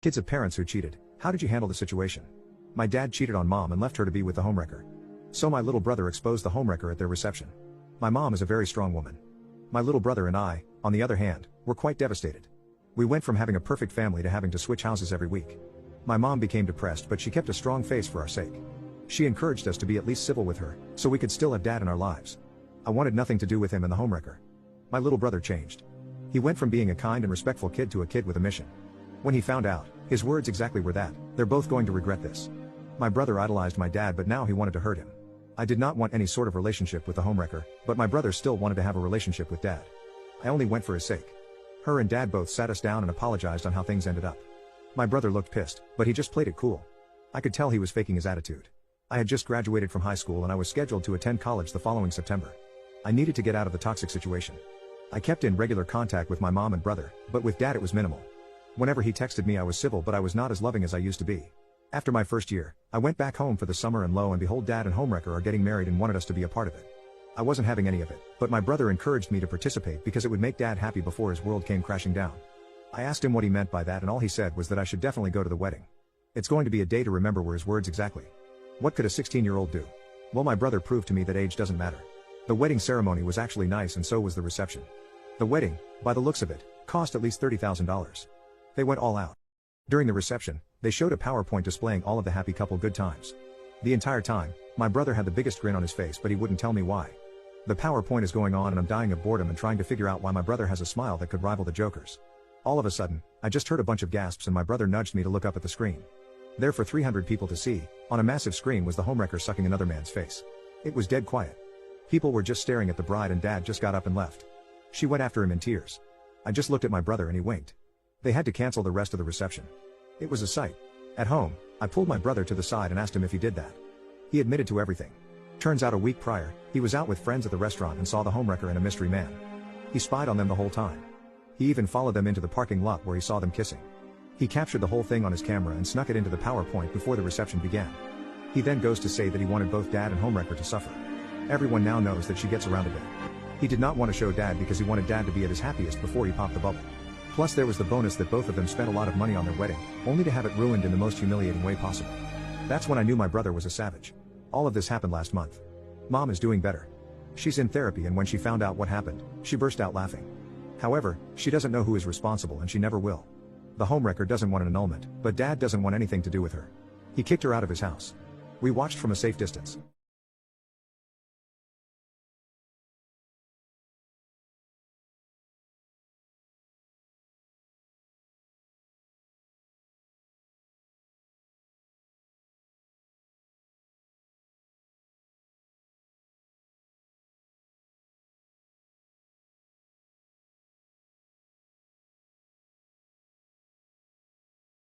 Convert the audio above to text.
Kids of parents who cheated, how did you handle the situation? My dad cheated on mom and left her to be with the homewrecker. So my little brother exposed the homewrecker at their reception. My mom is a very strong woman. My little brother and I, on the other hand, were quite devastated. We went from having a perfect family to having to switch houses every week. My mom became depressed, but she kept a strong face for our sake. She encouraged us to be at least civil with her, so we could still have dad in our lives. I wanted nothing to do with him and the homewrecker. My little brother changed. He went from being a kind and respectful kid to a kid with a mission. When he found out, his words exactly were that, "They're both going to regret this." My brother idolized my dad, but now he wanted to hurt him. I did not want any sort of relationship with the homewrecker, but my brother still wanted to have a relationship with dad. I only went for his sake. Her and dad both sat us down and apologized on how things ended up. My brother looked pissed, but he just played it cool. I could tell he was faking his attitude. I had just graduated from high school and I was scheduled to attend college the following September. I needed to get out of the toxic situation. I kept in regular contact with my mom and brother, but with dad it was minimal. Whenever he texted me I was civil, but I was not as loving as I used to be. After my first year, I went back home for the summer and lo and behold, dad and homewrecker are getting married and wanted us to be a part of it. I wasn't having any of it, but my brother encouraged me to participate because it would make dad happy before his world came crashing down. I asked him what he meant by that and all he said was that I should definitely go to the wedding. It's going to be a day to remember, were his words exactly. What could a 16-year-old do? Well, my brother proved to me that age doesn't matter. The wedding ceremony was actually nice and so was the reception. The wedding, by the looks of it, cost at least $30,000. They went all out. During the reception, they showed a PowerPoint displaying all of the happy couple good times. The entire time, my brother had the biggest grin on his face, but he wouldn't tell me why. The PowerPoint is going on and I'm dying of boredom and trying to figure out why my brother has a smile that could rival the Joker's. All of a sudden, I just heard a bunch of gasps and my brother nudged me to look up at the screen. There for 300 people to see, on a massive screen, was the homewrecker sucking another man's face. It was dead quiet. People were just staring at the bride and dad just got up and left. She went after him in tears. I just looked at my brother and he winked. They had to cancel the rest of the reception. It was a sight. At home, I pulled my brother to the side and asked him if he did that. He admitted to everything. Turns out a week prior, he was out with friends at the restaurant and saw the homewrecker and a mystery man. He spied on them the whole time. He even followed them into the parking lot where he saw them kissing. He captured the whole thing on his camera and snuck it into the PowerPoint before the reception began. He then goes to say that he wanted both dad and homewrecker to suffer. Everyone now knows that she gets around a bit. He did not want to show dad because he wanted dad to be at his happiest before he popped the bubble. Plus there was the bonus that both of them spent a lot of money on their wedding, only to have it ruined in the most humiliating way possible. That's when I knew my brother was a savage. All of this happened last month. Mom is doing better. She's in therapy and when she found out what happened, she burst out laughing. However, she doesn't know who is responsible and she never will. The homewrecker doesn't want an annulment, but dad doesn't want anything to do with her. He kicked her out of his house. We watched from a safe distance.